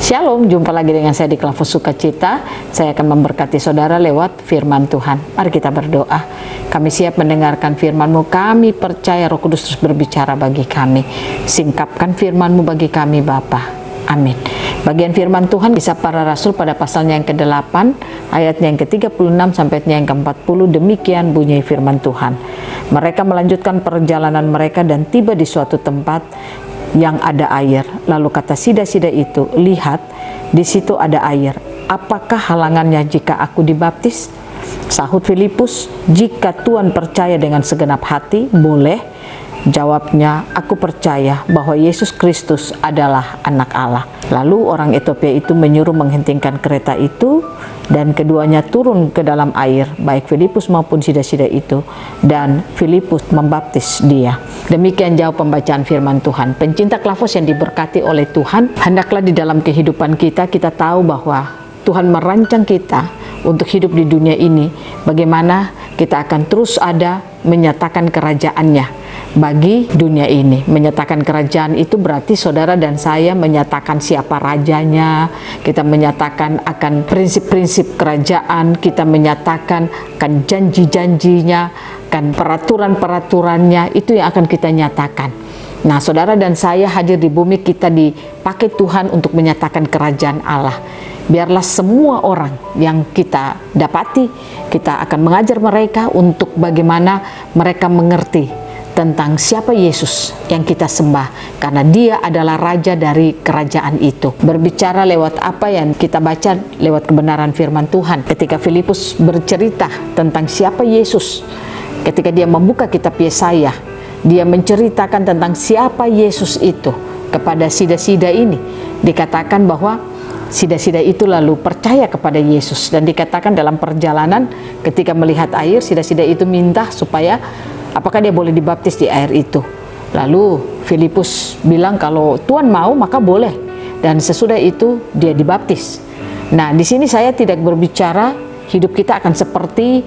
Shalom, jumpa lagi dengan saya di Klavus Sukacita. Saya akan memberkati saudara lewat firman Tuhan. Mari kita berdoa. Kami siap mendengarkan firman-Mu. Kami percaya Roh Kudus terus berbicara bagi kami. Singkapkan firman-Mu bagi kami, Bapa. Amin. Bagian firman Tuhan kisah para rasul pada pasalnya yang ke-8, ayatnya yang ke-36 sampai yang ke-40. Demikian bunyi firman Tuhan. Mereka melanjutkan perjalanan mereka dan tiba di suatu tempat yang ada air. Lalu kata sida-sida itu, lihat, di situ ada air. Apakah halangannya jika aku dibaptis? Sahut Filipus, jika Tuhan percaya dengan segenap hati, boleh. Jawabnya, aku percaya bahwa Yesus Kristus adalah anak Allah. Lalu orang Ethiopia itu menyuruh menghentingkan kereta itu, dan keduanya turun ke dalam air, baik Filipus maupun sida-sida itu, dan Filipus membaptis dia. Demikian jauh pembacaan firman Tuhan. Pencinta Klavus yang diberkati oleh Tuhan, hendaklah di dalam kehidupan kita tahu bahwa Tuhan merancang kita untuk hidup di dunia ini, bagaimana kita akan terus ada menyatakan kerajaannya bagi dunia ini. Menyatakan kerajaan itu berarti saudara dan saya menyatakan siapa rajanya, kita menyatakan akan prinsip-prinsip kerajaan, kita menyatakan akan janji-janjinya, akan peraturan-peraturannya, itu yang akan kita nyatakan. Nah, saudara dan saya hadir di bumi, kita dipakai Tuhan untuk menyatakan kerajaan Allah. Biarlah semua orang yang kita dapati, kita akan mengajar mereka untuk bagaimana mereka mengerti tentang siapa Yesus yang kita sembah, karena dia adalah raja dari kerajaan itu. Berbicara lewat apa yang kita baca lewat kebenaran firman Tuhan. Ketika Filipus bercerita tentang siapa Yesus, ketika dia membuka kitab Yesaya, dia menceritakan tentang siapa Yesus itu kepada sida-sida ini. Dikatakan bahwa sida-sida itu lalu percaya kepada Yesus, dan dikatakan dalam perjalanan ketika melihat air, sida-sida itu minta supaya apakah dia boleh dibaptis di air itu. Lalu Filipus bilang kalau Tuhan mau maka boleh, dan sesudah itu dia dibaptis. Nah, di sini saya tidak berbicara hidup kita akan seperti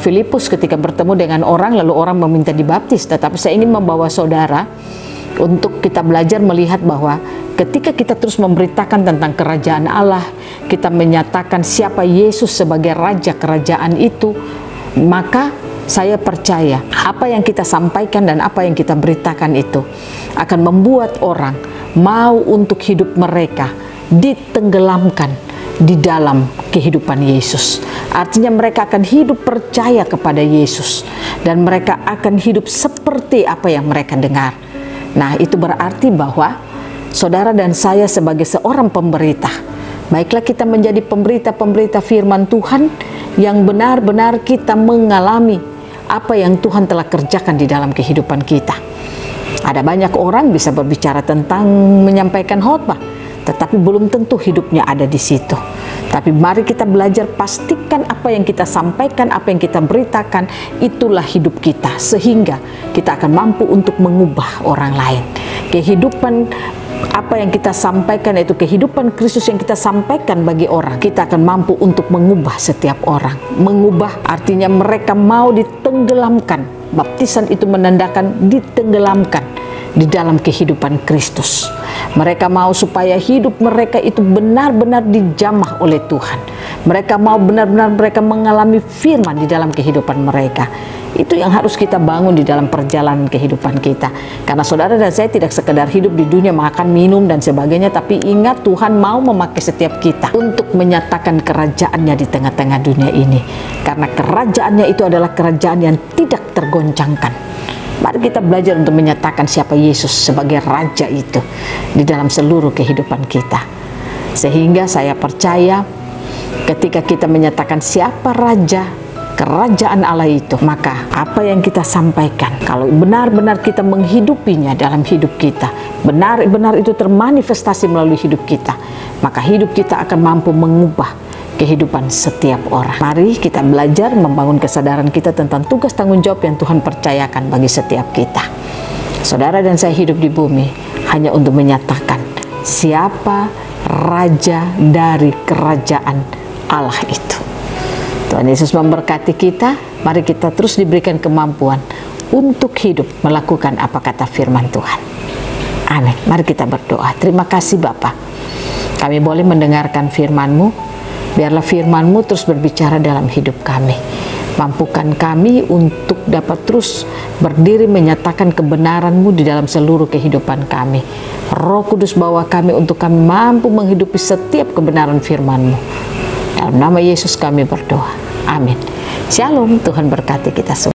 Filipus ketika bertemu dengan orang lalu orang meminta dibaptis, tetapi saya ingin membawa saudara untuk kita belajar melihat bahwa ketika kita terus memberitakan tentang kerajaan Allah, kita menyatakan siapa Yesus sebagai raja kerajaan itu, maka saya percaya apa yang kita sampaikan dan apa yang kita beritakan itu akan membuat orang mau untuk hidup mereka ditenggelamkan di dalam kehidupan Yesus. Artinya mereka akan hidup percaya kepada Yesus, dan mereka akan hidup seperti apa yang mereka dengar. Nah, itu berarti bahwa saudara dan saya sebagai seorang pemberita, baiklah kita menjadi pemberita-pemberita firman Tuhan yang benar-benar kita mengalami apa yang Tuhan telah kerjakan di dalam kehidupan kita. Ada banyak orang bisa berbicara tentang menyampaikan khotbah, tetapi belum tentu hidupnya ada di situ. Tapi mari kita belajar, pastikan apa yang kita sampaikan, apa yang kita beritakan, itulah hidup kita, sehingga kita akan mampu untuk mengubah orang lain. Kehidupan apa yang kita sampaikan, yaitu kehidupan Kristus yang kita sampaikan bagi orang, kita akan mampu untuk mengubah setiap orang. Mengubah artinya mereka mau ditenggelamkan. Baptisan itu menandakan ditenggelamkan di dalam kehidupan Kristus. Mereka mau supaya hidup mereka itu benar-benar dijamah oleh Tuhan. Mereka mau benar-benar mereka mengalami firman di dalam kehidupan mereka. Itu yang harus kita bangun di dalam perjalanan kehidupan kita. Karena saudara dan saya tidak sekedar hidup di dunia makan, minum, dan sebagainya, tapi ingat Tuhan mau memakai setiap kita untuk menyatakan kerajaannya di tengah-tengah dunia ini. Karena kerajaannya itu adalah kerajaan yang tidak tergoncangkan. Mari kita belajar untuk menyatakan siapa Yesus sebagai raja itu di dalam seluruh kehidupan kita. Sehingga saya percaya ketika kita menyatakan siapa raja kerajaan Allah itu, maka apa yang kita sampaikan, kalau benar-benar kita menghidupinya dalam hidup kita, benar-benar itu termanifestasi melalui hidup kita, maka hidup kita akan mampu mengubah kehidupan setiap orang. Mari kita belajar membangun kesadaran kita tentang tugas tanggung jawab yang Tuhan percayakan bagi setiap kita. Saudara dan saya hidup di bumi hanya untuk menyatakan siapa raja dari kerajaan Allah itu. Tuhan Yesus memberkati kita. Mari kita terus diberikan kemampuan untuk hidup melakukan apa kata firman Tuhan. Amin. Mari kita berdoa. Terima kasih Bapa. Kami boleh mendengarkan firman-Mu, biarlah firman-Mu terus berbicara dalam hidup kami. Mampukan kami untuk dapat terus berdiri menyatakan kebenaran-Mu di dalam seluruh kehidupan kami. Roh Kudus bawa kami untuk kami mampu menghidupi setiap kebenaran firman-Mu. Dalam nama Yesus kami berdoa. Amin. Shalom, Tuhan berkati kita semua.